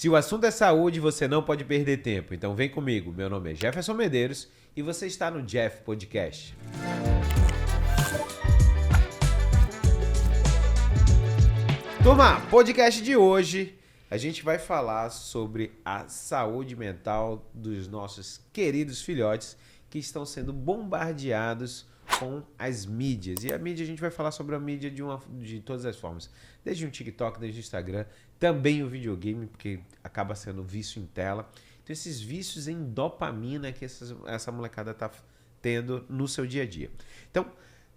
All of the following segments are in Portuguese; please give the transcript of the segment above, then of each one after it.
Se o assunto é saúde, você não pode perder tempo. Então vem comigo. Meu nome é Jefferson Medeiros e você está no Jeff Podcast. Turma, podcast de hoje, a gente vai falar sobre a saúde mental dos nossos queridos filhotes que estão sendo bombardeados com as mídias. E a mídia, a gente vai falar sobre a mídia de todas as formas. Desde um TikTok, desde o Instagram, também o videogame, porque acaba sendo vício em tela. Então, esses vícios em dopamina que essa molecada está tendo no seu dia a dia. Então,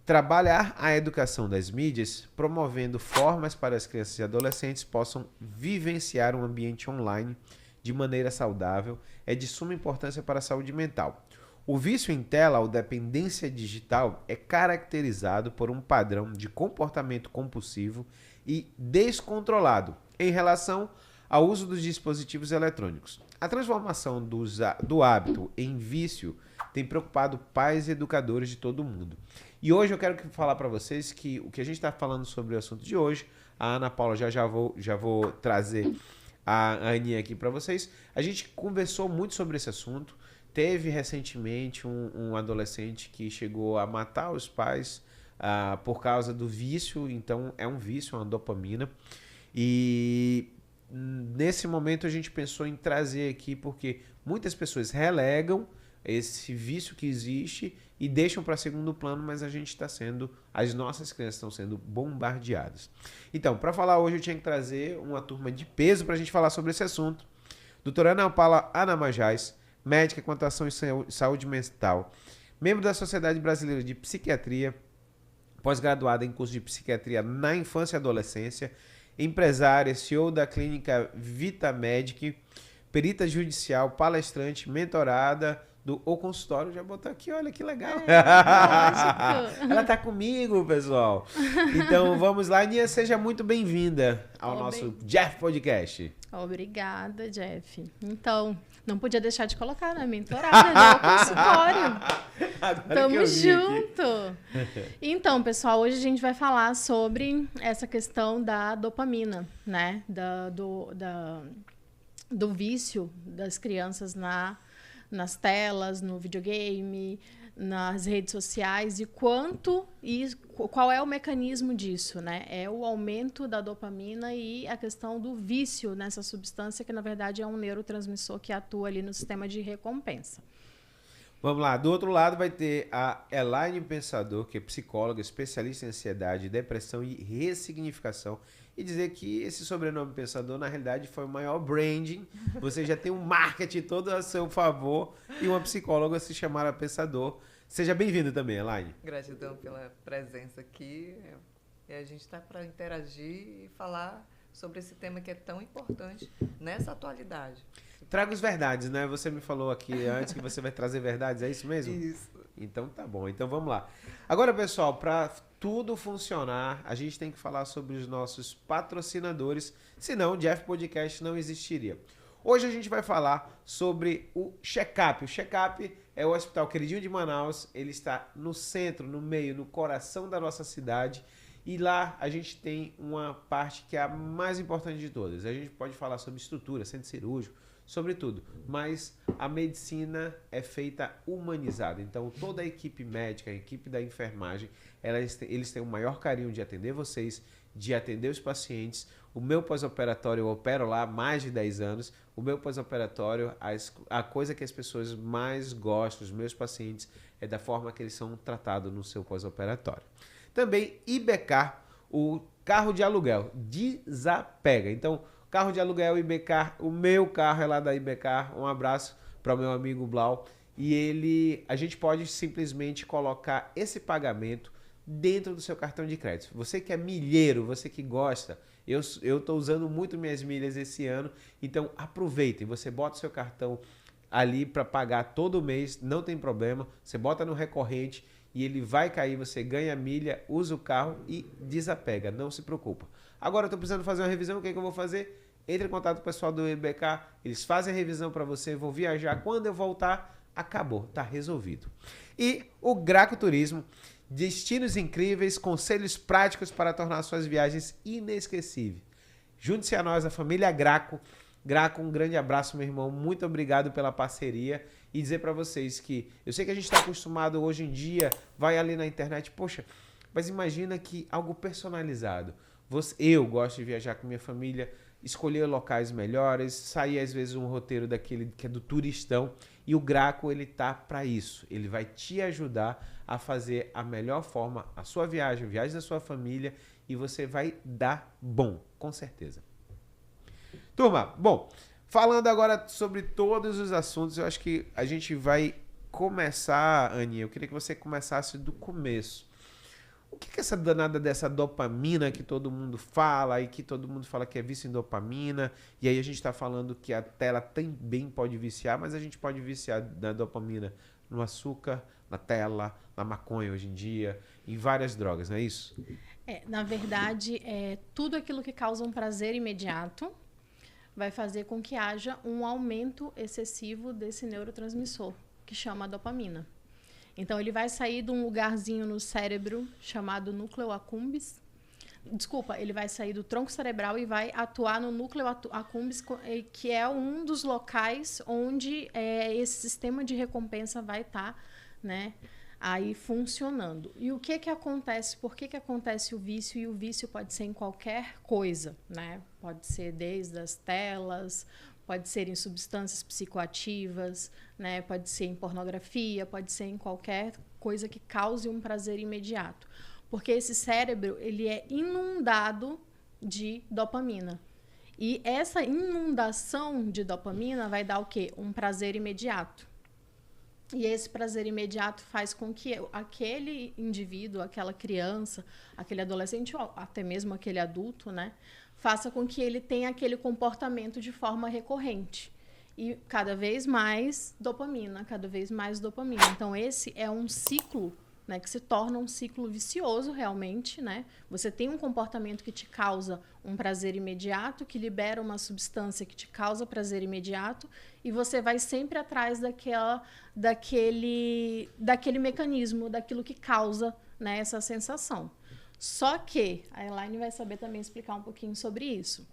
trabalhar a educação das mídias, promovendo formas para as crianças e adolescentes possam vivenciar um ambiente online de maneira saudável, é de suma importância para a saúde mental. O vício em tela ou dependência digital é caracterizado por um padrão de comportamento compulsivo e descontrolado em relação ao uso dos dispositivos eletrônicos. A transformação do hábito em vício tem preocupado pais e educadores de todo o mundo. E hoje eu quero falar para vocês que o que a gente está falando sobre o assunto de hoje, a Ana Paula já vou trazer a Aninha aqui para vocês. A gente conversou muito sobre esse assunto. Teve recentemente um adolescente que chegou a matar os pais por causa do vício. Então é um vício, uma dopamina. E nesse momento a gente pensou em trazer aqui porque muitas pessoas relegam esse vício que existe e deixam para segundo plano, mas as nossas crianças estão sendo bombardeadas. Então, para falar hoje eu tinha que trazer uma turma de peso para a gente falar sobre esse assunto. Doutora Ana Paula Anamajás, médica com atuação em saúde mental, membro da Sociedade Brasileira de Psiquiatria, pós-graduada em curso de psiquiatria na infância e adolescência, empresária, CEO da clínica VitaMedic, perita judicial, palestrante, mentorada do O Consultório. Já botou aqui, olha que legal. Ela tá comigo, pessoal. Então vamos lá, Aninha, seja muito bem-vinda ao nosso Jeff Podcast. Obrigada, Jeff. Então, não podia deixar de colocar, né? Mentorada, né? O consultório. Tamo junto. Então, pessoal, hoje a gente vai falar sobre essa questão da dopamina, né? Do vício das crianças nas telas, no videogame, nas redes sociais e qual é o mecanismo disso, né? É o aumento da dopamina e a questão do vício nessa substância que, na verdade, é um neurotransmissor que atua ali no sistema de recompensa. Vamos lá, do outro lado vai ter a Elaine Pensador, que é psicóloga, especialista em ansiedade, depressão e ressignificação. E dizer que esse sobrenome Pensador, na realidade, foi o maior branding. Você já tem um marketing todo a seu favor e uma psicóloga se chamar Pensador. Seja bem-vindo também, Elaine. Gratidão pela presença aqui. E a gente está para interagir e falar sobre esse tema que é tão importante nessa atualidade. Traga as verdades, né? Você me falou aqui antes que você vai trazer verdades, é isso mesmo? Isso. Então tá bom, então vamos lá. Agora, pessoal, para tudo funcionar, a gente tem que falar sobre os nossos patrocinadores, senão o Jeff Podcast não existiria. Hoje a gente vai falar sobre o Check-up. O Check-up é o Hospital Queridinho de Manaus, ele está no centro, no meio, no coração da nossa cidade. E lá a gente tem uma parte que é a mais importante de todas. A gente pode falar sobre estrutura, centro cirúrgico, sobre tudo. Mas a medicina é feita humanizada. Então toda a equipe médica, a equipe da enfermagem, eles têm o maior carinho de atender vocês, de atender os pacientes. O meu pós-operatório, eu opero lá há mais de 10 anos. O meu pós-operatório, a coisa que as pessoas mais gostam, os meus pacientes, é da forma que eles são tratados no seu pós-operatório. Também Ibecar, o carro de aluguel, desapega. Então, carro de aluguel Ibecar, o meu carro é lá da Ibecar. Um abraço para o meu amigo Blau. E a gente pode simplesmente colocar esse pagamento dentro do seu cartão de crédito. Você que é milheiro, você que gosta, eu estou usando muito minhas milhas esse ano, então aproveitem, você bota o seu cartão ali para pagar todo mês, não tem problema, você bota no recorrente e ele vai cair, você ganha milha, usa o carro e desapega, não se preocupa. Agora eu estou precisando fazer uma revisão, o que é que eu vou fazer? Entre em contato com o pessoal do IBK, eles fazem a revisão para você, vou viajar, quando eu voltar, acabou, está resolvido. E o Graco Turismo, destinos incríveis, conselhos práticos para tornar suas viagens inesquecíveis. Junte-se a nós, a família Graco, Graco, um grande abraço, meu irmão. Muito obrigado pela parceria. E dizer para vocês que eu sei que a gente está acostumado hoje em dia, vai ali na internet, poxa, mas imagina que algo personalizado. Eu gosto de viajar com minha família, escolher locais melhores, sair às vezes um roteiro daquele que é do turistão. E o Graco, ele tá para isso. Ele vai te ajudar a fazer a melhor forma a sua viagem, a viagem da sua família, e você vai dar bom, com certeza. Turma, bom, falando agora sobre todos os assuntos, eu acho que a gente vai começar, Aninha, eu queria que você começasse do começo. O que é essa danada dessa dopamina que todo mundo fala e que todo mundo fala que é vício em dopamina? E aí a gente está falando que a tela também pode viciar, mas a gente pode viciar na dopamina no açúcar, na tela, na maconha hoje em dia, em várias drogas, não é isso? Na verdade, tudo aquilo que causa um prazer imediato vai fazer com que haja um aumento excessivo desse neurotransmissor, que chama a dopamina. Então, ele vai sair de um lugarzinho no cérebro chamado núcleo accumbens. Desculpa, ele vai sair do tronco cerebral e vai atuar no núcleo accumbens, que é um dos locais onde esse sistema de recompensa vai estar, né, aí funcionando. E o que acontece? Por que acontece o vício? E o vício pode ser em qualquer coisa, né? Pode ser desde as telas, pode ser em substâncias psicoativas, né? Pode ser em pornografia, pode ser em qualquer coisa que cause um prazer imediato. Porque esse cérebro, ele é inundado de dopamina. E essa inundação de dopamina vai dar o quê? Um prazer imediato. E esse prazer imediato faz com que aquele indivíduo, aquela criança, aquele adolescente, ou até mesmo aquele adulto, né, faça com que ele tenha aquele comportamento de forma recorrente. E cada vez mais dopamina, cada vez mais dopamina. Então, esse é um ciclo, né, que se torna um ciclo vicioso realmente, né? Você tem um comportamento que te causa um prazer imediato, que libera uma substância que te causa prazer imediato, e você vai sempre atrás daquele mecanismo, daquilo que causa, né, essa sensação. Só que a Elaine vai saber também explicar um pouquinho sobre isso.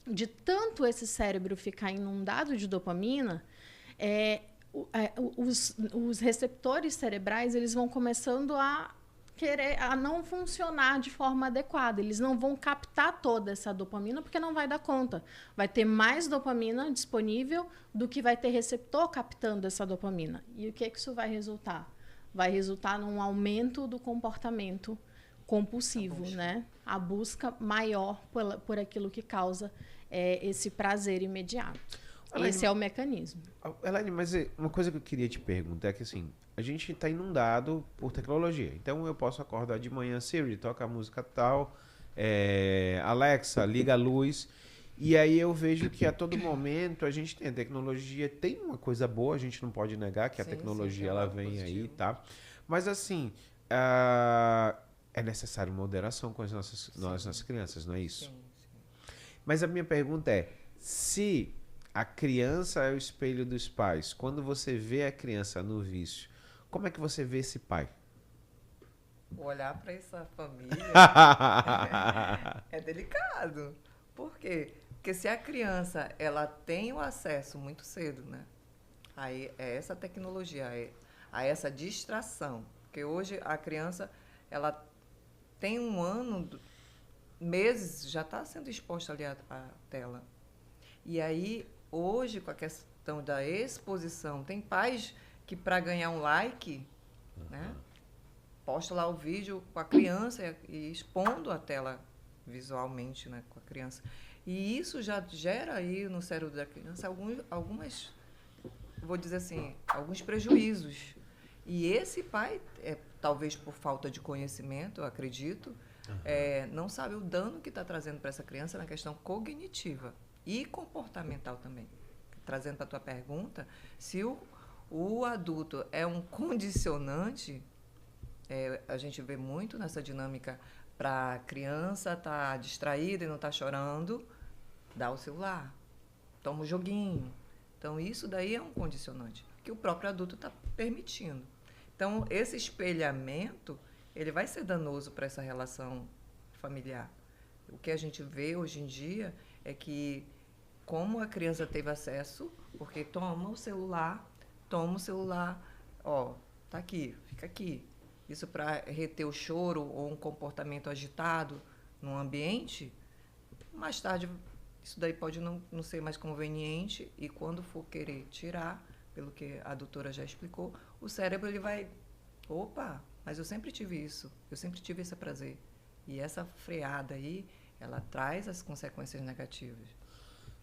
De tanto esse cérebro ficar inundado de dopamina, os receptores cerebrais, eles vão começando a não funcionar de forma adequada. Eles não vão captar toda essa dopamina porque não vai dar conta. Vai ter mais dopamina disponível do que vai ter receptor captando essa dopamina. E o que isso vai resultar? Vai resultar num aumento do comportamento compulsivo, né? A busca maior por aquilo que causa esse prazer imediato. Elaine, esse é o mecanismo. Elaine, mas uma coisa que eu queria te perguntar é que, assim, a gente está inundado por tecnologia. Então, eu posso acordar de manhã, Siri, toca a música tal, Alexa, liga a luz. E aí eu vejo que a todo momento a gente tem a tecnologia, tem uma coisa boa, a gente não pode negar que a tecnologia ela vem positivo. Aí, tá? Mas, assim, é necessário moderação com as nossas crianças, não é isso? Sim. Mas a minha pergunta é, se a criança é o espelho dos pais, quando você vê a criança no vício, como é que você vê esse pai? Olhar para essa família é delicado. Por quê? Porque se a criança ela tem o acesso muito cedo, né, a essa tecnologia, a essa distração, porque hoje a criança ela tem 1 ano, meses, já está sendo exposta ali à tela. E aí, hoje, com a questão da exposição, tem pais que, para ganhar um like, né, posta lá o vídeo com a criança e expondo a tela visualmente, né, com a criança. E isso já gera aí no cérebro da criança algumas, vou dizer assim, alguns prejuízos. E esse pai, talvez por falta de conhecimento, eu acredito, não sabe o dano que está trazendo para essa criança na questão cognitiva e comportamental também. Trazendo para a tua pergunta, se o adulto é um condicionante, a gente vê muito nessa dinâmica para a criança estar distraída e não estar chorando, dá o celular, toma o joguinho. Então, isso daí é um condicionante que o próprio adulto está permitindo. Então, esse espelhamento, ele vai ser danoso para essa relação familiar. O que a gente vê hoje em dia é que, como a criança teve acesso, porque toma o celular, ó, tá aqui, fica aqui. Isso para reter o choro ou um comportamento agitado no ambiente, mais tarde isso daí pode não ser mais conveniente e quando for querer tirar, pelo que a doutora já explicou, o cérebro ele vai, opa, mas eu sempre tive isso, eu sempre tive esse prazer. E essa freada aí, ela traz as consequências negativas.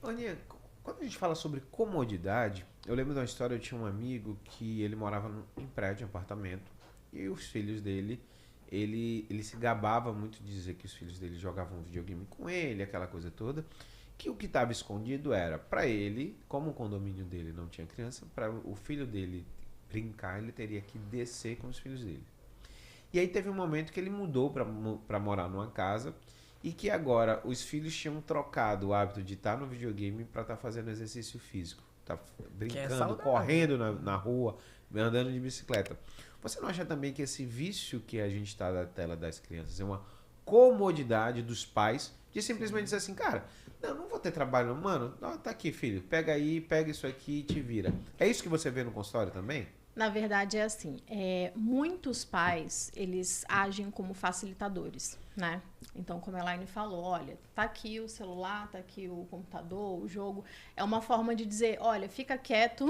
Aninha, quando a gente fala sobre comodidade, eu lembro de uma história, eu tinha um amigo que ele morava em prédio, em apartamento, e os filhos dele, ele se gabava muito de dizer que os filhos dele jogavam videogame com ele, aquela coisa toda, que o que estava escondido era, para ele, como o condomínio dele não tinha criança, para o filho dele brincar, ele teria que descer com os filhos dele. E aí teve um momento que ele mudou para morar numa casa e que agora os filhos tinham trocado o hábito de estar no videogame para estar fazendo exercício físico. Tá brincando, correndo na rua, andando de bicicleta. Você não acha também que esse vício que a gente está da tela das crianças é uma comodidade dos pais de simplesmente dizer assim, cara, não vou ter trabalho, mano, tá aqui, filho, pega aí, pega isso aqui e te vira. É isso que você vê no consultório também? Na verdade, é assim, muitos pais, eles agem como facilitadores, né? Então, como a Elaine falou, olha, tá aqui o celular, tá aqui o computador, o jogo. É uma forma de dizer, olha, fica quieto.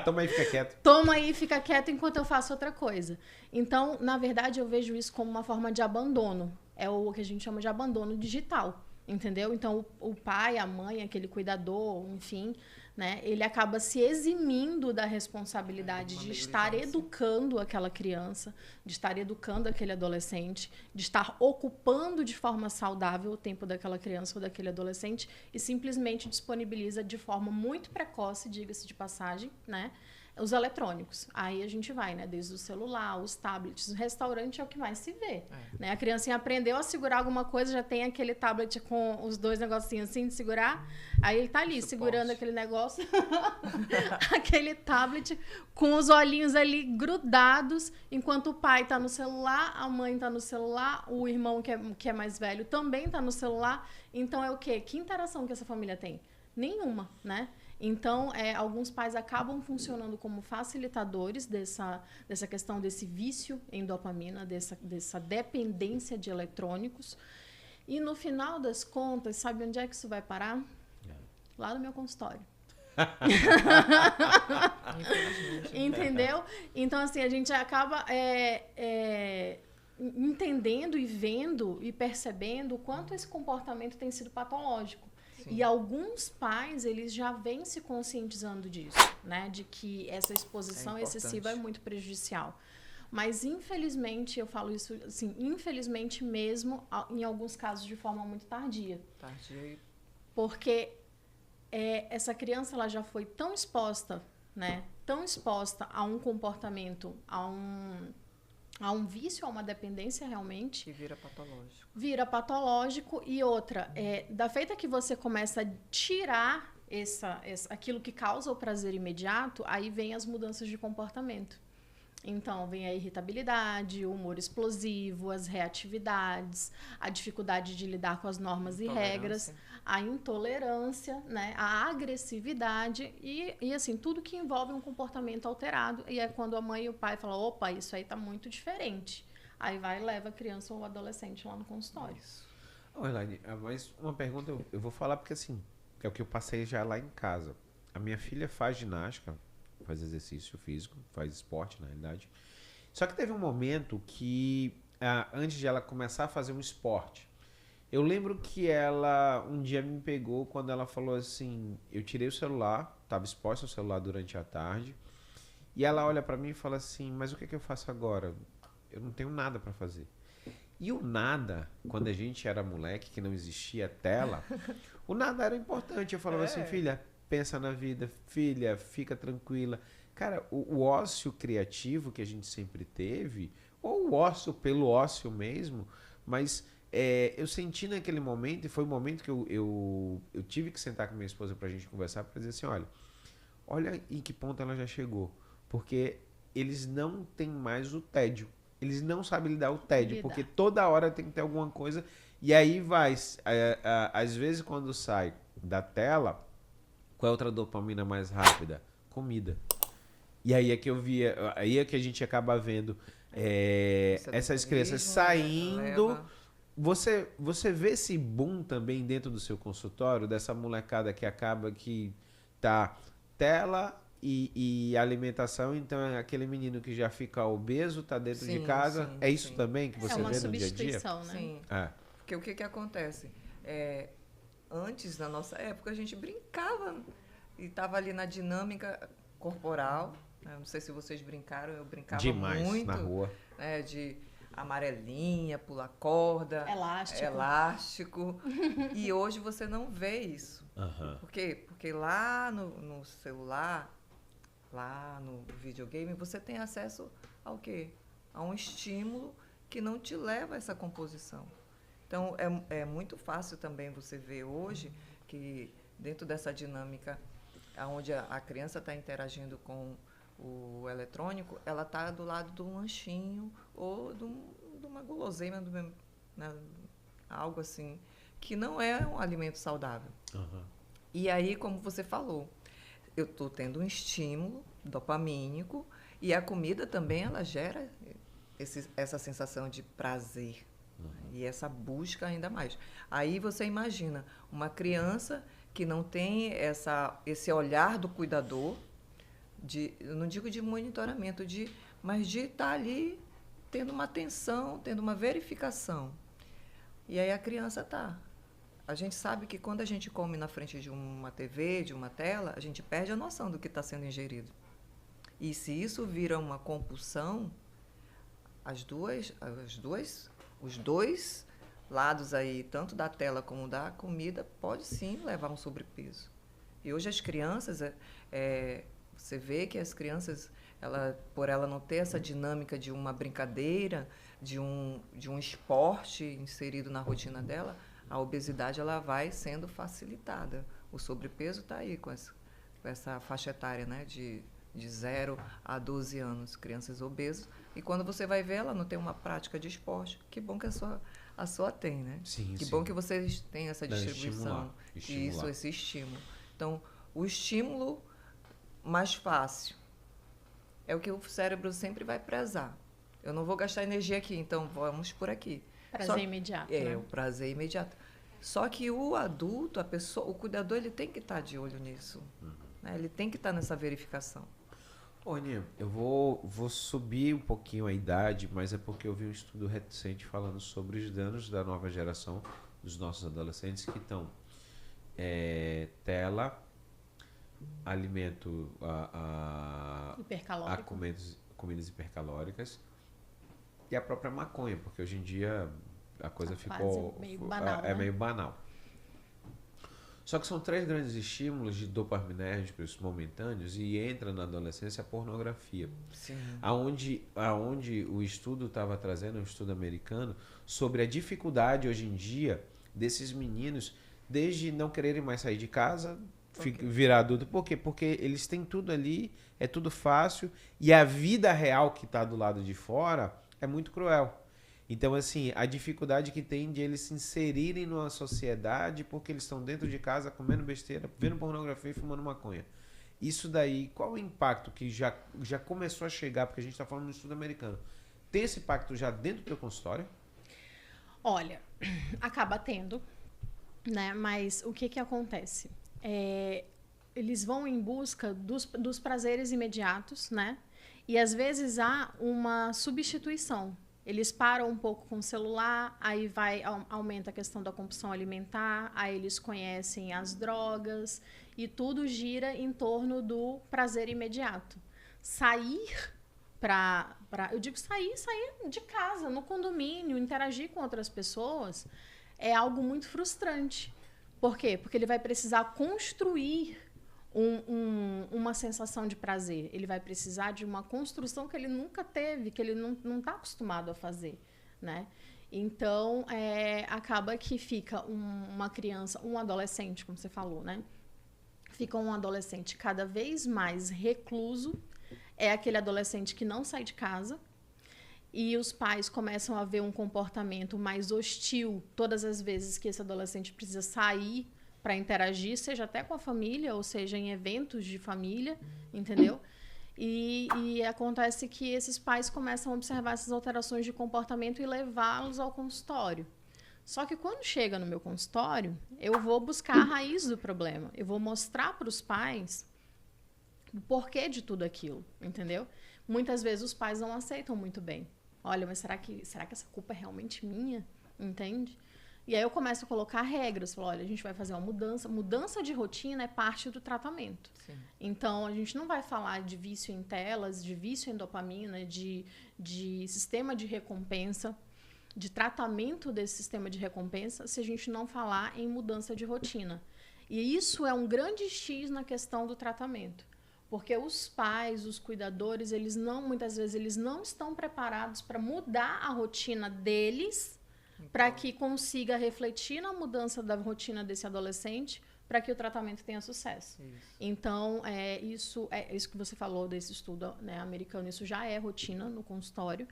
Toma aí, fica quieto. Toma aí, fica quieto enquanto eu faço outra coisa. Então, na verdade, eu vejo isso como uma forma de abandono. É o que a gente chama de abandono digital, entendeu? Então, o pai, a mãe, aquele cuidador, enfim, né, ele acaba se eximindo da responsabilidade de estar educando aquela criança, de estar educando aquele adolescente, de estar ocupando de forma saudável o tempo daquela criança ou daquele adolescente e simplesmente disponibiliza de forma muito precoce, diga-se de passagem, né, os eletrônicos. Aí a gente vai, né, desde o celular, os tablets, o restaurante é o que mais se vê. Né? A criancinha aprendeu a segurar alguma coisa, já tem aquele tablet com os dois negocinhos assim de segurar, aí ele tá ali segurando aquele negócio, aquele tablet com os olhinhos ali grudados, enquanto o pai tá no celular, a mãe tá no celular, o irmão que é mais velho também tá no celular. Então é o quê? Que interação que essa família tem? Nenhuma, né? Então, alguns pais acabam funcionando como facilitadores dessa questão desse vício em dopamina, dessa dependência de eletrônicos. E no final das contas, sabe onde é que isso vai parar? Lá no meu consultório. Entendeu? Então, assim, a gente acaba entendendo e vendo e percebendo o quanto esse comportamento tem sido patológico. Sim. E alguns pais, eles já vêm se conscientizando disso, né? De que essa exposição excessiva é muito prejudicial. Mas, infelizmente, eu falo isso, assim, infelizmente mesmo, em alguns casos, de forma muito tardia. Porque essa criança, ela já foi tão exposta, né? Tão exposta a um comportamento, a um vício, a uma dependência realmente. Que vira patológico. Vira patológico. E outra, da feita que você começa a tirar aquilo que causa o prazer imediato, aí vem as mudanças de comportamento. Então, vem a irritabilidade, o humor explosivo, as reatividades, a dificuldade de lidar com as normas e regras, a intolerância, né, a agressividade e assim, tudo que envolve um comportamento alterado. E é quando a mãe e o pai falam, opa, isso aí tá muito diferente. Aí vai e leva a criança ou o adolescente lá no consultório. Elaine, mas uma pergunta eu vou falar porque assim, é o que eu passei já lá em casa. A minha filha faz ginástica, faz exercício físico, faz esporte, na realidade. Só que teve um momento que, antes de ela começar a fazer um esporte, eu lembro que ela um dia me pegou quando ela falou assim, eu tirei o celular, estava exposta ao celular durante a tarde, e ela olha para mim e fala assim, mas o que é que eu faço agora? Eu não tenho nada para fazer. E o nada, quando a gente era moleque, que não existia tela, o nada era importante. Eu falava assim, filha, pensa na vida, filha, fica tranquila. Cara, o ócio criativo que a gente sempre teve, ou o ócio pelo ócio mesmo, mas eu senti naquele momento, e foi o momento que eu tive que sentar com minha esposa pra gente conversar, pra dizer assim, olha em que ponto ela já chegou. Porque eles não têm mais o tédio. Eles não sabem lidar com o tédio, porque toda hora tem que ter alguma coisa. E aí vai, às vezes quando sai da tela, qual é outra dopamina mais rápida? Comida. E aí é que eu via, aí é que a gente acaba vendo essas crianças saindo. Você vê esse boom também dentro do seu consultório, dessa molecada que acaba que tá tela e alimentação, então é aquele menino que já fica obeso, tá dentro de casa. Sim, É isso sim. também que você vê no dia a dia? É uma substituição, né? Sim. Porque o que acontece? Antes, na nossa época, a gente brincava e estava ali na dinâmica corporal. Né? Não sei se vocês brincaram, eu brincava demais muito. na rua. Né? De amarelinha, pular corda. Elástico. E hoje você não vê isso. Por quê? Porque lá no celular, lá no videogame, você tem acesso ao quê? A um estímulo que não te leva a essa composição. Então, é muito fácil também você ver hoje que dentro dessa dinâmica onde a criança está interagindo com o eletrônico, ela está do lado de um lanchinho ou de uma guloseima, né, algo assim, que não é um alimento saudável. E aí, como você falou, eu estou tendo um estímulo dopamínico e a comida também ela gera essa sensação de prazer. E essa busca ainda mais. Aí você imagina uma criança que não tem esse olhar do cuidador, eu não digo de monitoramento, mas de estar ali tendo uma atenção, tendo uma verificação. E aí a criança está. A gente sabe que quando a gente come na frente de uma TV, de uma tela, a gente perde a noção do que está sendo ingerido. E se isso vira uma compulsão, os dois lados aí, tanto da tela como da comida, pode sim levar a um sobrepeso. E hoje as crianças, você vê que as crianças, por ela não ter essa dinâmica de uma brincadeira, de um esporte inserido na rotina dela, a obesidade ela vai sendo facilitada. O sobrepeso está aí com essa faixa etária, né, de 0 a 12 anos, crianças obesas. E quando você vai ver, ela não tem uma prática de esporte. Que bom que a sua tem, né? Sim, que bom que vocês têm essa distribuição. Estimular. Esse estímulo. Então, o estímulo mais fácil é o que o cérebro sempre vai prezar. Eu não vou gastar energia aqui, então vamos por aqui. Prazer imediato. Né? O prazer imediato. Só que o adulto, o cuidador, ele tem que estar de olho nisso. Né? Ele tem que estar nessa verificação. Ô, Aninha, eu vou subir um pouquinho a idade, mas é porque eu vi um estudo recente falando sobre os danos da nova geração, dos nossos adolescentes, que estão tela, alimento comidas hipercalóricas e a própria maconha, porque hoje em dia a coisa ficou meio banal, né? meio banal. Só que são 3 grandes estímulos de dopaminérgicos momentâneos e entra na adolescência a pornografia. Sim. Aonde o estudo estava trazendo, um estudo americano, sobre a dificuldade hoje em dia desses meninos, desde não quererem mais sair de casa, virar adulto. Por quê? Porque eles têm tudo ali, é tudo fácil, e a vida real que está do lado de fora é muito cruel. Então, assim, a dificuldade que tem de eles se inserirem numa sociedade porque eles estão dentro de casa comendo besteira, vendo pornografia e fumando maconha. Isso daí, qual o impacto que já começou a chegar, porque a gente está falando no estudo americano, tem esse impacto já dentro do teu consultório? Olha, acaba tendo, né? Mas o que acontece? Eles vão em busca dos prazeres imediatos, né? E às vezes há uma substituição. Eles param um pouco com o celular, aí aumenta a questão da compulsão alimentar, aí eles conhecem as drogas e tudo gira em torno do prazer imediato. Sair eu digo sair de casa, no condomínio, interagir com outras pessoas é algo muito frustrante. Por quê? Porque ele vai precisar construir uma sensação de prazer. Ele vai precisar de uma construção que ele nunca teve, que ele não está acostumado a fazer, né? Então, acaba que fica uma criança, um adolescente, como você falou, né? Fica um adolescente cada vez mais recluso, é aquele adolescente que não sai de casa, e os pais começam a ver um comportamento mais hostil todas as vezes que esse adolescente precisa sair para interagir, seja até com a família, ou seja, em eventos de família, entendeu? E acontece que esses pais começam a observar essas alterações de comportamento e levá-los ao consultório. Só que quando chega no meu consultório, eu vou buscar a raiz do problema. Eu vou mostrar para os pais o porquê de tudo aquilo, entendeu? Muitas vezes os pais não aceitam muito bem. Olha, mas será que essa culpa é realmente minha? Entende? E aí eu começo a colocar regras. Falo, olha, a gente vai fazer uma mudança. Mudança de rotina é parte do tratamento. Sim. Então, a gente não vai falar de vício em telas, de vício em dopamina, de sistema de recompensa, de tratamento desse sistema de recompensa, se a gente não falar em mudança de rotina. E isso é um grande X na questão do tratamento. Porque os pais, os cuidadores, muitas vezes, eles não estão preparados para mudar a rotina deles, para que consiga refletir na mudança da rotina desse adolescente, para que o tratamento tenha sucesso. Isso. Então, isso que você falou desse estudo, né, americano, isso já é rotina no consultório,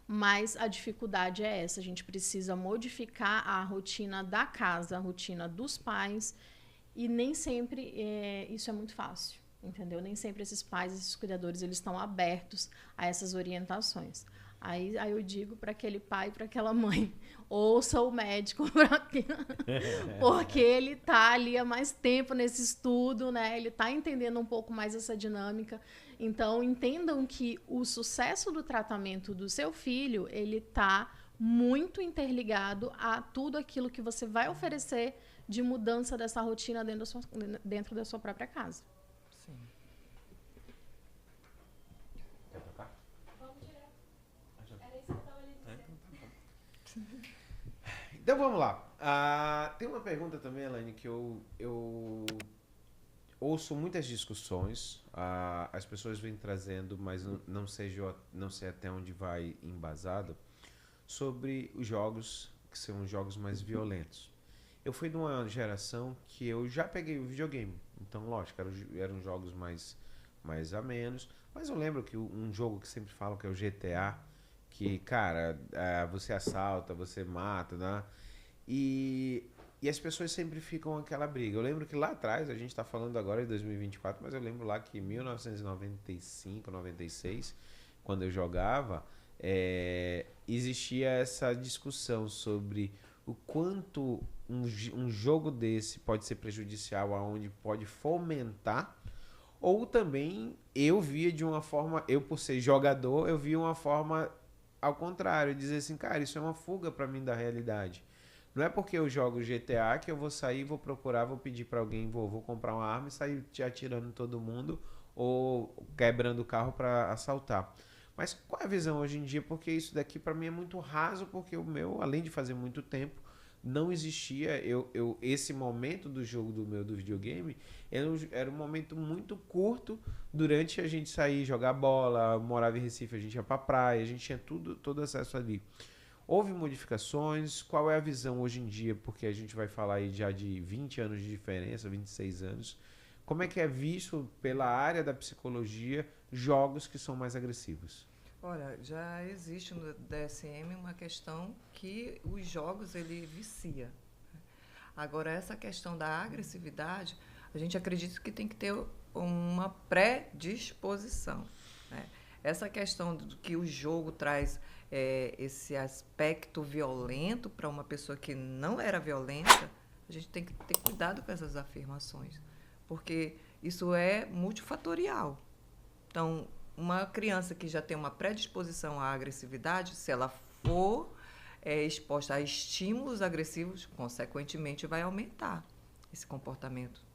mas a dificuldade é essa. A gente precisa modificar a rotina da casa, a rotina dos pais, e nem sempre isso é muito fácil, entendeu? Nem sempre esses pais, esses cuidadores, eles estão abertos a essas orientações. Aí eu digo para aquele pai, para aquela mãe, ouça o médico, porque ele está ali há mais tempo nesse estudo, né? Ele está entendendo um pouco mais essa dinâmica. Então, entendam que o sucesso do tratamento do seu filho, ele está muito interligado a tudo aquilo que você vai oferecer de mudança dessa rotina dentro da sua própria casa. Sim. Quer tocar? Vamos direto. Era isso que eu estava ali dizendo. Então vamos lá. Tem uma pergunta também, Elaine, que eu ouço muitas discussões. As pessoas vêm trazendo, mas não sei até onde vai embasado, sobre os jogos que são os jogos mais violentos. Eu fui de uma geração que eu já peguei o videogame. Então, lógico, eram jogos mais a menos. Mas eu lembro que um jogo que sempre falam que é o GTA, que, cara, você assalta, você mata, né? E as pessoas sempre ficam aquela briga. Eu lembro que lá atrás, a gente está falando agora de 2024, mas eu lembro lá que em 1995, 96, quando eu jogava, existia essa discussão sobre o quanto um jogo desse pode ser prejudicial, aonde pode fomentar, ou também eu via de uma forma, eu por ser jogador, eu via uma forma ao contrário, dizer assim, cara, isso é uma fuga para mim da realidade. Não é porque eu jogo GTA que eu vou sair, vou procurar, vou pedir para alguém, vou comprar uma arma e sair te atirando em todo mundo ou quebrando o carro para assaltar. Mas qual é a visão hoje em dia? Porque isso daqui para mim é muito raso, porque o meu, além de fazer muito tempo, não existia esse momento do jogo do videogame, era um momento muito curto durante a gente sair jogar bola, morava em Recife, a gente ia pra praia, a gente tinha todo acesso ali. Houve modificações? Qual é a visão hoje em dia? Porque a gente vai falar aí já de 20 anos de diferença, 26 anos. Como é que é visto pela área da psicologia jogos que são mais agressivos? Olha, já existe no DSM uma questão que os jogos, ele vicia. Agora, essa questão da agressividade, a gente acredita que tem que ter uma predisposição, né? Essa questão do que o jogo traz esse aspecto violento para uma pessoa que não era violenta, a gente tem que ter cuidado com essas afirmações, porque isso é multifatorial. Então, uma criança que já tem uma predisposição à agressividade, se ela for exposta a estímulos agressivos, consequentemente vai aumentar esse comportamento.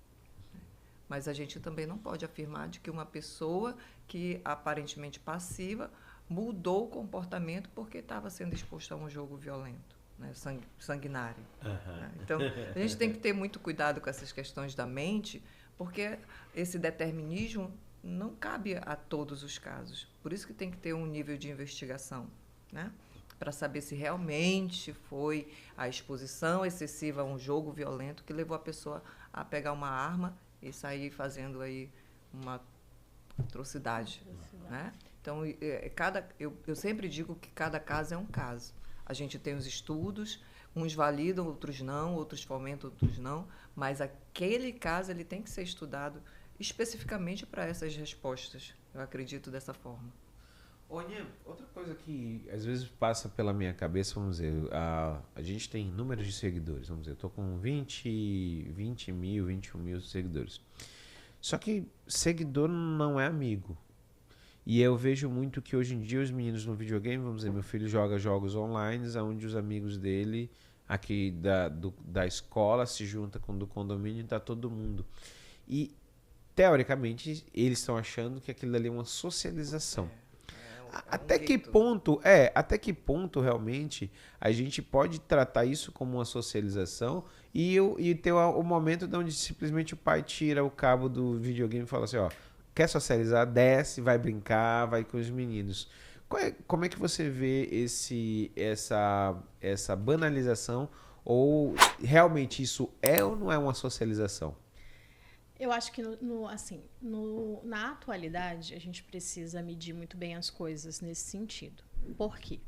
Mas a gente também não pode afirmar de que uma pessoa que aparentemente passiva mudou o comportamento porque estava sendo exposta a um jogo violento, né, sanguinário. Né? Então, a gente tem que ter muito cuidado com essas questões da mente, porque esse determinismo não cabe a todos os casos. Por isso que tem que ter um nível de investigação, né? Para saber se realmente foi a exposição excessiva a um jogo violento que levou a pessoa a pegar uma arma e sair fazendo aí uma atrocidade. Né? Então, eu sempre digo que cada caso é um caso. A gente tem os estudos, uns validam, outros não, outros fomentam, outros não, mas aquele caso ele tem que ser estudado especificamente para essas respostas. Eu acredito dessa forma. Olha, outra coisa que às vezes passa pela minha cabeça, vamos dizer, a gente tem números de seguidores, vamos dizer, eu tô com 20 mil, 21 mil seguidores. Só que seguidor não é amigo. E eu vejo muito que hoje em dia os meninos no videogame, vamos dizer, meu filho joga jogos online, onde os amigos dele, aqui da escola, se junta com o do condomínio e tá todo mundo. E, teoricamente, eles estão achando que aquilo ali é uma socialização. Até que ponto realmente a gente pode tratar isso como uma socialização e ter o momento onde simplesmente o pai tira o cabo do videogame e fala assim, ó, quer socializar, desce, vai brincar, vai com os meninos. Como é que você vê essa banalização ou realmente isso é ou não é uma socialização? Eu acho que, na atualidade, a gente precisa medir muito bem as coisas nesse sentido. Por quê?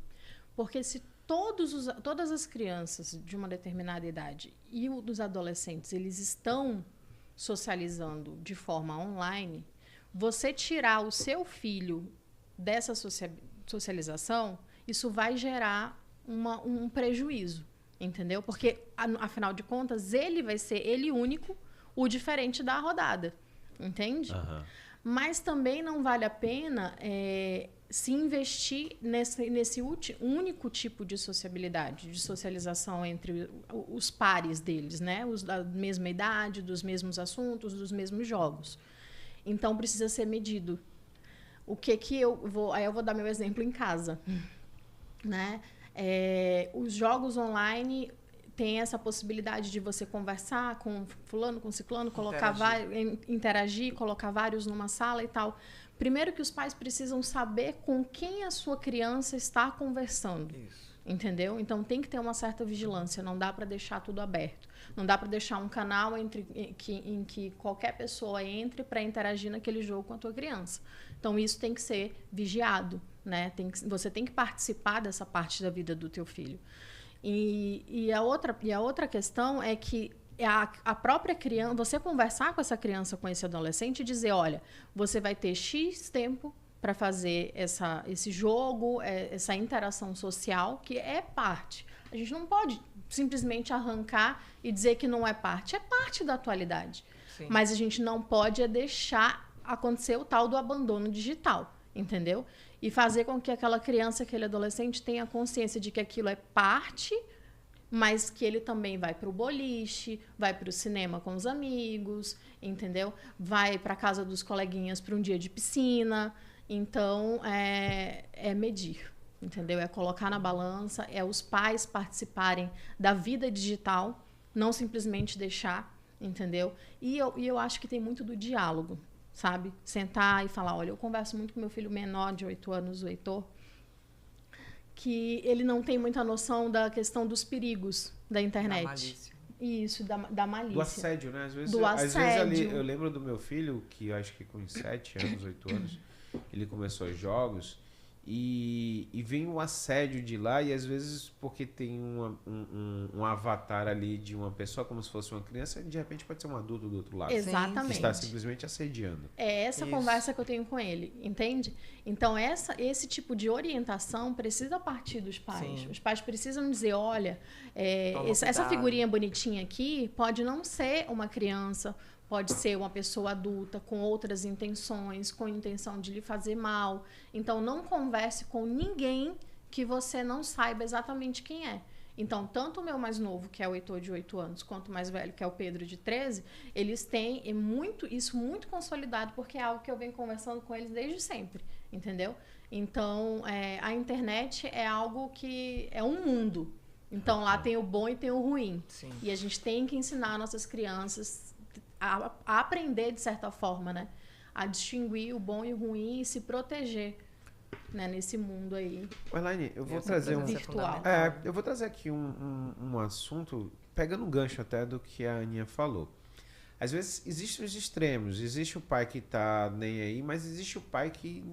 Porque se todas as crianças de uma determinada idade e dos adolescentes, eles estão socializando de forma online, você tirar o seu filho dessa socialização, isso vai gerar um prejuízo, entendeu? Porque, afinal de contas, ele vai ser ele único, o diferente da rodada, entende? Uhum. Mas também não vale a pena se investir nesse único tipo de sociabilidade, de socialização entre os pares deles, né? Os da mesma idade, dos mesmos assuntos, dos mesmos jogos. Então, precisa ser medido. O que eu vou... Aí eu vou dar meu exemplo em casa. Né? Os jogos online têm essa possibilidade de você conversar com fulano, com ciclano, interagir, colocar vários numa sala e tal. Primeiro que os pais precisam saber com quem a sua criança está conversando. Isso. Entendeu? Então, tem que ter uma certa vigilância. Não dá para deixar tudo aberto. Não dá para deixar um canal em que qualquer pessoa entre para interagir naquele jogo com a tua criança. Então, isso tem que ser vigiado, né? Você tem que participar dessa parte da vida do teu filho. E a outra questão é que a própria criança, você conversar com essa criança, com esse adolescente e dizer, olha, você vai ter X tempo para fazer esse jogo, essa interação social, que é parte. A gente não pode simplesmente arrancar e dizer que não é parte. É parte da atualidade. Sim. Mas a gente não pode deixar acontecer o tal do abandono digital, entendeu? E fazer com que aquela criança, aquele adolescente tenha consciência de que aquilo é parte, mas que ele também vai para o boliche, vai para o cinema com os amigos, entendeu? Vai para a casa dos coleguinhas para um dia de piscina. Então, é medir, entendeu? É colocar na balança, é os pais participarem da vida digital, não simplesmente deixar, entendeu? E eu acho que tem muito do diálogo, sabe? Sentar e falar, olha, eu converso muito com meu filho menor de 8 anos, o Heitor, que ele não tem muita noção da questão dos perigos da internet. Da malícia. Isso, da malícia. Do assédio, né? Às vezes, do assédio. Ali, eu lembro do meu filho, que eu acho que com 7 anos, 8 anos, ele começou os jogos e vem o assédio de lá e às vezes porque tem um avatar ali de uma pessoa como se fosse uma criança, de repente pode ser um adulto do outro lado. Exatamente. Que está simplesmente assediando. É essa conversa que eu tenho com ele, entende? Então esse tipo de orientação precisa partir dos pais. Sim. Os pais precisam dizer, olha, essa figurinha bonitinha aqui pode não ser uma criança, pode ser uma pessoa adulta com outras intenções, com intenção de lhe fazer mal. Então, não converse com ninguém que você não saiba exatamente quem é. Então, tanto o meu mais novo, que é o Heitor de 8 anos, quanto o mais velho, que é o Pedro de 13, eles têm isso muito consolidado, porque é algo que eu venho conversando com eles desde sempre, entendeu? Então, a internet é algo que é um mundo. Então, lá tem o bom e tem o ruim. Sim. E a gente tem que ensinar nossas crianças a aprender, de certa forma, né? A distinguir o bom e o ruim e se proteger, né? Nesse mundo aí. Elaine, eu vou trazer virtual. Eu vou trazer aqui um assunto, pegando um gancho até do que a Aninha falou. Às vezes existem os extremos. Existe o pai que tá nem aí, mas existe o pai que,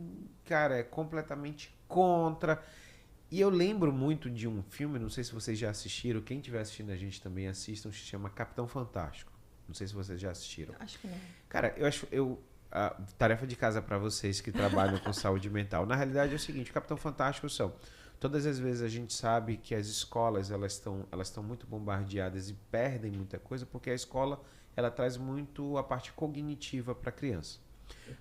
cara, é completamente contra. E eu lembro muito de um filme, não sei se vocês já assistiram, quem estiver assistindo a gente também assistam, se chama Capitão Fantástico. Não sei se vocês já assistiram. Acho que não. Cara, a tarefa de casa para vocês que trabalham com saúde mental. Na realidade é o seguinte, o Capitão Fantástico são todas as vezes a gente sabe que as escolas elas estão muito bombardeadas e perdem muita coisa porque a escola ela traz muito a parte cognitiva para a criança.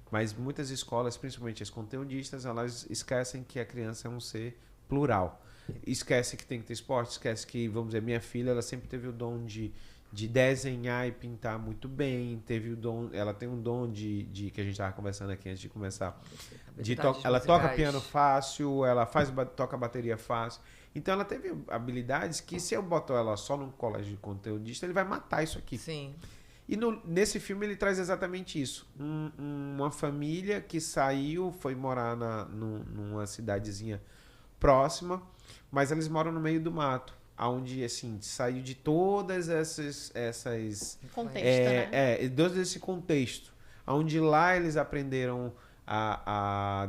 Mas muitas escolas, principalmente as conteudistas, elas esquecem que a criança é um ser plural. Esquece que tem que ter esporte, esquece que, vamos dizer, minha filha, ela sempre teve o dom de desenhar e pintar muito bem, teve o dom, ela tem um dom que a gente estava conversando aqui antes de começar, ela toca piano fácil, ela toca bateria fácil, então ela teve habilidades que se eu botar ela só num colégio de conteudista, ele vai matar isso aqui. Sim. E nesse filme ele traz exatamente isso, uma família que saiu, foi morar numa cidadezinha próxima, mas eles moram no meio do mato, onde assim saiu de todas essas Contexto, né? todo esse contexto, onde lá eles aprenderam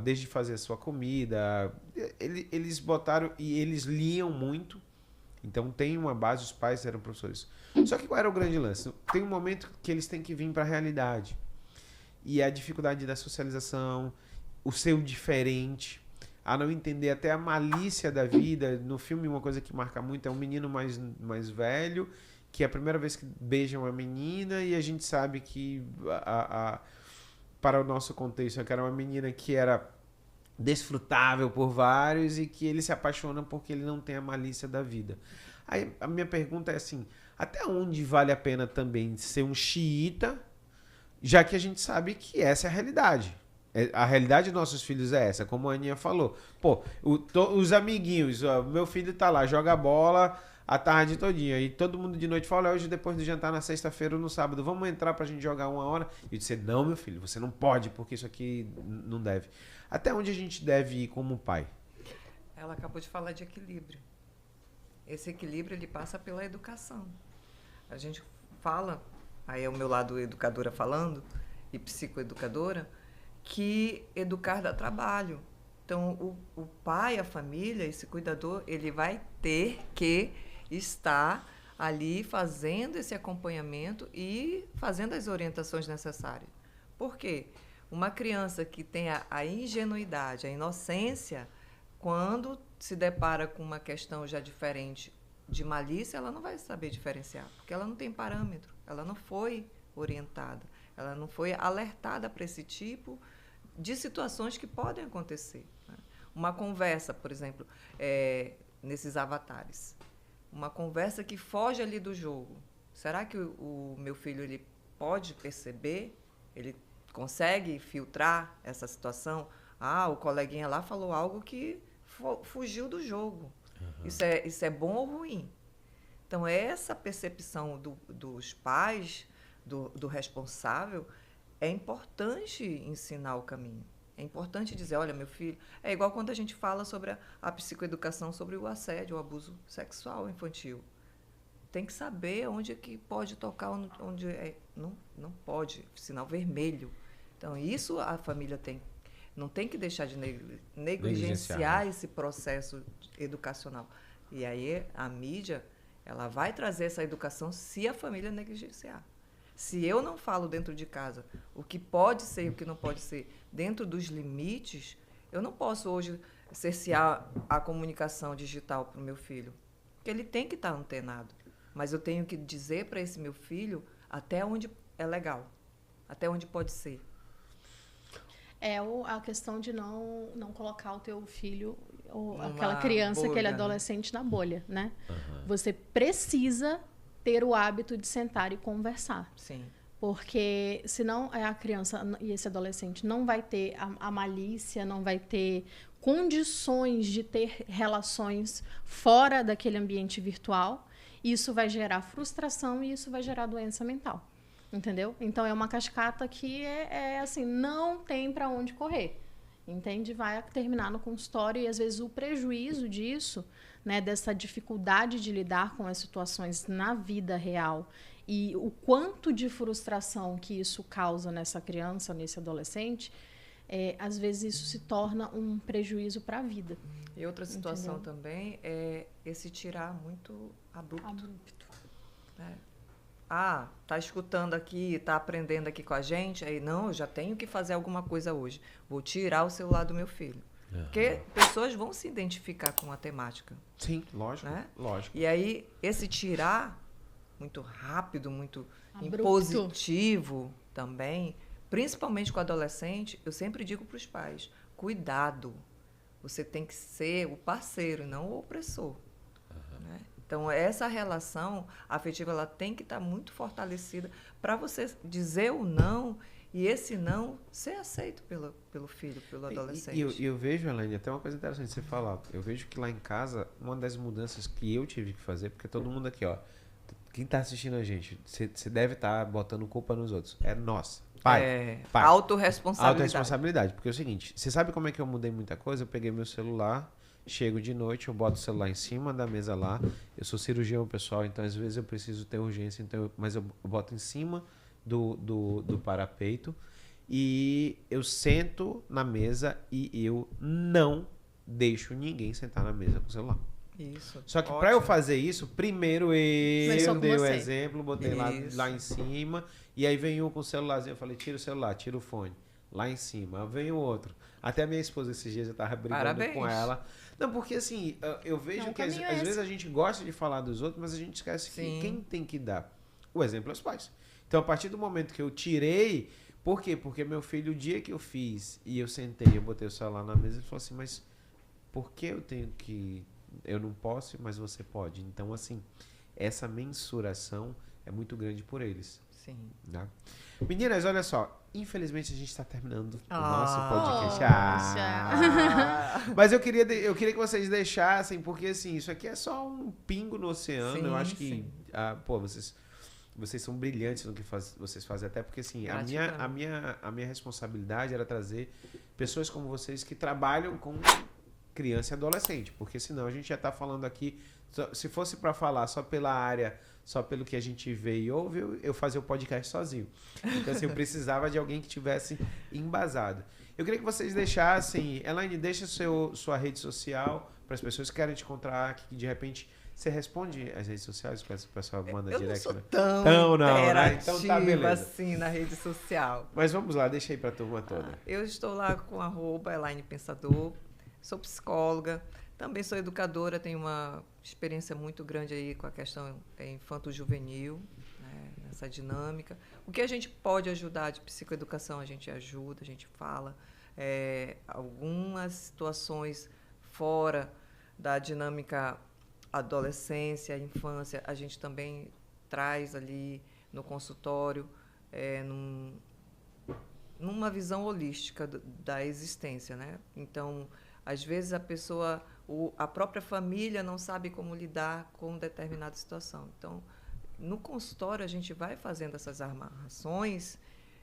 desde fazer a sua comida, eles botaram e eles liam muito, então tem uma base, os pais eram professores. Só que qual era o grande lance? Tem um momento que eles têm que vir para a realidade e a dificuldade da socialização, o ser diferente, a não entender até a malícia da vida. No filme, uma coisa que marca muito é um menino mais velho, que é a primeira vez que beija uma menina, e a gente sabe que, para o nosso contexto, que era uma menina que era desfrutável por vários e que ele se apaixona porque ele não tem a malícia da vida. Aí a minha pergunta é assim, até onde vale a pena também ser um xiita, já que a gente sabe que essa é a realidade? A realidade dos nossos filhos é essa, como a Aninha falou. Pô, os amiguinhos, meu filho tá lá, joga bola a tarde todinha, e todo mundo de noite fala, hoje depois do jantar na sexta-feira ou no sábado, vamos entrar pra gente jogar 1 hora? E eu disse, não, meu filho, você não pode, porque isso aqui não deve. Até onde a gente deve ir como pai? Ela acabou de falar de equilíbrio. Esse equilíbrio, ele passa pela educação. A gente fala, aí é o meu lado educadora falando, e psicoeducadora, que educar dá trabalho. Então, o pai, a família, esse cuidador, ele vai ter que estar ali fazendo esse acompanhamento e fazendo as orientações necessárias. Por quê? Uma criança que tem a ingenuidade, a inocência, quando se depara com uma questão já diferente de malícia, ela não vai saber diferenciar, porque ela não tem parâmetro, ela não foi orientada, ela não foi alertada para esse tipo de situações que podem acontecer. Né? Uma conversa, por exemplo, nesses avatares, uma conversa que foge ali do jogo. Será que o meu filho ele pode perceber? Ele consegue filtrar essa situação? O coleguinha lá falou algo que fugiu do jogo. Uhum. Isso é bom ou ruim? Então, essa percepção dos pais, do responsável, é importante ensinar o caminho. É importante dizer, olha, meu filho... É igual quando a gente fala sobre a psicoeducação, sobre o assédio, o abuso sexual infantil. Tem que saber onde é que pode tocar, onde não pode, sinal vermelho. Então, isso a família não tem que deixar de negligenciar esse processo educacional. E aí a mídia, ela vai trazer essa educação se a família negligenciar. Se eu não falo dentro de casa o que pode ser e o que não pode ser dentro dos limites, eu não posso hoje cercear a comunicação digital para o meu filho, porque ele tem que estar antenado. Mas eu tenho que dizer para esse meu filho até onde é legal, até onde pode ser. É a questão de não colocar o teu filho, ou aquela criança, bolha, aquele adolescente na bolha, né? Uhum. Você precisa ter o hábito de sentar e conversar. Sim. Porque senão a criança e esse adolescente não vai ter a malícia, não vai ter condições de ter relações fora daquele ambiente virtual. Isso vai gerar frustração e isso vai gerar doença mental. Entendeu? Então, é uma cascata que assim, não tem para onde correr. Entende? Vai terminar no consultório e, às vezes, o prejuízo disso, né, dessa dificuldade de lidar com as situações na vida real e o quanto de frustração que isso causa nessa criança, nesse adolescente, às vezes isso se torna um prejuízo para a vida. E outra situação Entendeu? também é esse tirar muito abrupto. Abrupto. Né? Tá escutando aqui, tá aprendendo aqui com a gente, aí não, eu já tenho que fazer alguma coisa hoje. Vou tirar o celular do meu filho. Porque pessoas vão se identificar com a temática. Sim, lógico, Né? lógico. E aí, esse tirar, muito rápido, muito Abrupto. impositivo também, principalmente com o adolescente, eu sempre digo para os pais, cuidado, você tem que ser o parceiro, não o opressor. Né? Então, essa relação afetiva ela tem que estar muito fortalecida para você dizer o não e esse não ser aceito pelo filho, pelo adolescente. E eu vejo, Elaine, até uma coisa interessante você falar. Eu vejo que lá em casa, uma das mudanças que eu tive que fazer, porque todo mundo aqui, ó, quem tá assistindo a gente, você deve estar botando culpa nos outros. É nossa. Pai. Autorresponsabilidade. Autorresponsabilidade. Porque é o seguinte, você sabe como é que eu mudei muita coisa? Eu peguei meu celular, chego de noite, eu boto o celular em cima da mesa lá. Eu sou cirurgião, pessoal, então às vezes eu preciso ter urgência, mas eu boto em cima do parapeito e eu sento na mesa e eu não deixo ninguém sentar na mesa com o celular. Isso. Só que Ótimo. para eu fazer isso, primeiro eu Começou com dei o você. exemplo, botei Isso. lá em cima, e aí vem um com o celularzinho, eu falei, tira o celular, tira o fone, lá em cima. Aí vem o outro. Até a minha esposa esses dias eu tava brigando Parabéns. com ela. Não, porque assim, eu vejo Não, o que às caminho é vezes esse. a gente gosta de falar dos outros, mas a gente esquece que Sim. quem tem que dar o exemplo é os pais. Então, a partir do momento que eu tirei, por quê? Porque meu filho, o dia que eu fiz e eu sentei, eu botei o celular na mesa, ele falou assim, mas por que eu tenho que... Eu não posso, mas você pode. Então, assim, essa mensuração é muito grande por eles. Sim. Né? Meninas, olha só. Infelizmente, a gente está terminando o nosso podcast. Poxa. Mas eu queria que vocês deixassem, porque, assim, isso aqui é só um pingo no oceano. Sim, eu acho que, sim. pô, vocês são brilhantes no que vocês fazem, até porque, assim, a minha responsabilidade era trazer pessoas como vocês que trabalham com criança e adolescente, porque senão a gente já está falando aqui, se fosse para falar só pela área, só pelo que a gente vê e ouve, eu fazia o podcast sozinho. Então, assim, eu precisava de alguém que tivesse embasado. Eu queria que vocês deixassem, Elaine, deixa sua rede social para as pessoas que querem te encontrar, que de repente você responde as redes sociais, o pessoal manda Eu direct, não né? sou tão Não, né? interativa Então tá, beleza. assim na rede social. Mas vamos lá, deixa aí para a turma toda. Eu estou lá com @Elaine Pensador, sou psicóloga, também sou educadora, tenho uma experiência muito grande aí com a questão infanto-juvenil, né, nessa dinâmica. O que a gente pode ajudar de psicoeducação, a gente ajuda, a gente fala. Algumas situações fora da dinâmica adolescência, infância, a gente também traz ali no consultório, numa visão holística da existência, né? Então, às vezes a própria família não sabe como lidar com determinada situação. Então, no consultório a gente vai fazendo essas amarrações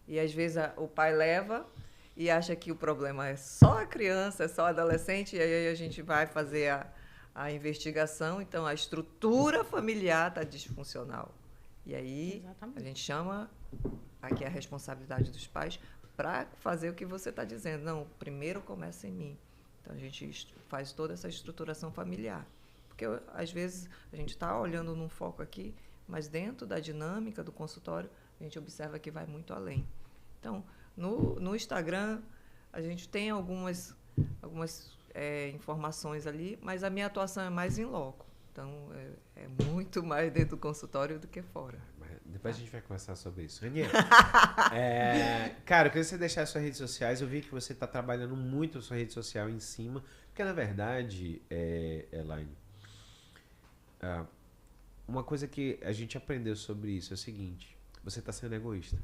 e às vezes o pai leva e acha que o problema é só a criança, é só o adolescente, e aí a gente vai fazer a investigação, então a estrutura familiar está disfuncional. E aí Exatamente. a gente chama aqui a responsabilidade dos pais para fazer o que você está dizendo. Não, primeiro começa em mim. Então a gente faz toda essa estruturação familiar. Porque às vezes a gente está olhando num foco aqui, mas dentro da dinâmica do consultório a gente observa que vai muito além. Então, no Instagram a gente tem algumas informações ali, mas a minha atuação é mais em loco. Então, é muito mais dentro do consultório do que fora. Depois a gente vai conversar sobre isso. Ranier, cara, eu queria que você deixasse suas redes sociais. Eu vi que você está trabalhando muito a sua rede social em cima. Porque, na verdade, Elaine, uma coisa que a gente aprendeu sobre isso é o seguinte. Você está sendo egoísta.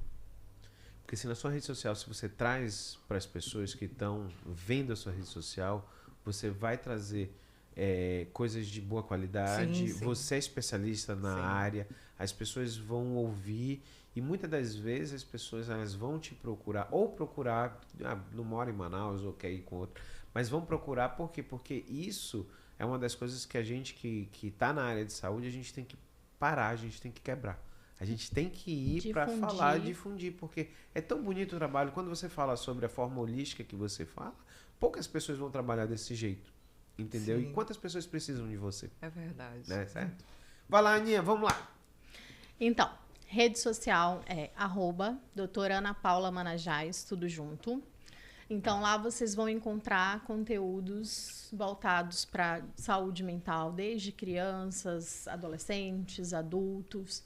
Porque se na sua rede social, se você traz para as pessoas que estão vendo a sua rede social, você vai trazer coisas de boa qualidade, Sim. você é especialista na área, as pessoas vão ouvir e muitas das vezes as pessoas elas vão te procurar, ou procurar, não mora em Manaus ou quer ir com outro, mas vão procurar por quê? Porque isso é uma das coisas que a gente que está na área de saúde, a gente tem que parar, a gente tem que quebrar. A gente tem que ir para Difundir. falar, difundir, porque é tão bonito o trabalho. Quando você fala sobre a forma holística que você fala, poucas pessoas vão trabalhar desse jeito, entendeu? Sim. E quantas pessoas precisam de você, É verdade. né? Certo? Vai lá, Aninha, vamos lá. Então, rede social é @doutora Ana Paula Manajás, tudo junto. Então, lá vocês vão encontrar conteúdos voltados para saúde mental, desde crianças, adolescentes, adultos.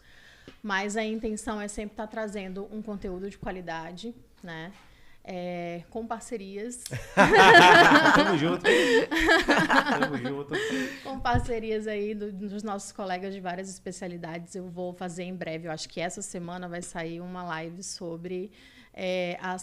Mas a intenção é sempre estar trazendo um conteúdo de qualidade, né? Com parcerias. Tamo junto. Tamo junto. Com parcerias aí dos nossos colegas de várias especialidades. Eu vou fazer em breve, eu acho que essa semana vai sair uma live sobre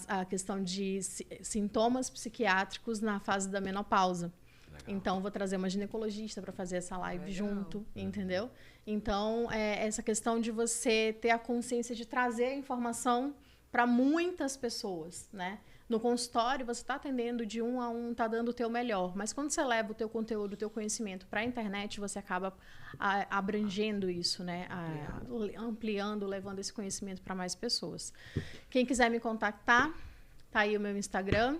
a questão de sintomas psiquiátricos na fase da menopausa. Legal. Então, vou trazer uma ginecologista para fazer essa live Legal. junto, entendeu? Então, essa questão de você ter a consciência de trazer a informação para muitas pessoas, né? No consultório, você está atendendo de 1 a 1, está dando o teu melhor. Mas quando você leva o teu conteúdo, o teu conhecimento para a internet, você acaba abrangendo isso, né? Ampliando, levando esse conhecimento para mais pessoas. Quem quiser me contactar, tá aí o meu Instagram.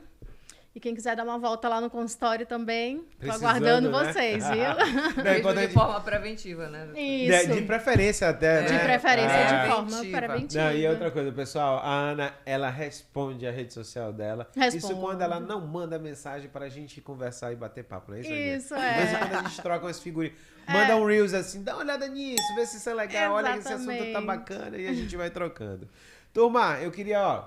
E quem quiser dar uma volta lá no consultório também, tô Precisando, aguardando né? vocês, viu? Não, é Mesmo importante- de forma preventiva, né? Isso. De preferência até, né? De preferência, É. de forma Preventiva. preventiva. Não, e outra coisa, pessoal, a Ana, ela responde a rede social dela. Isso Responde. quando ela não manda mensagem pra gente conversar e bater papo, não é isso, Aninha? Isso, De vez em é. quando a gente troca umas figurinhas. Manda um Reels assim, dá uma olhada nisso, vê se isso é legal, olha que esse assunto tá Exatamente. bacana e a gente vai trocando. Turma, eu queria,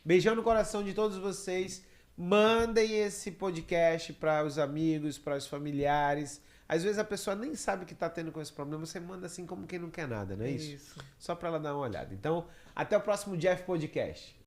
beijão no coração de todos vocês. Mandem esse podcast para os amigos, para os familiares. Às vezes a pessoa nem sabe que tá tendo com esse problema, você manda assim como quem não quer nada, não é isso? Isso. Só para ela dar uma olhada. Então, até o próximo Jeff Podcast.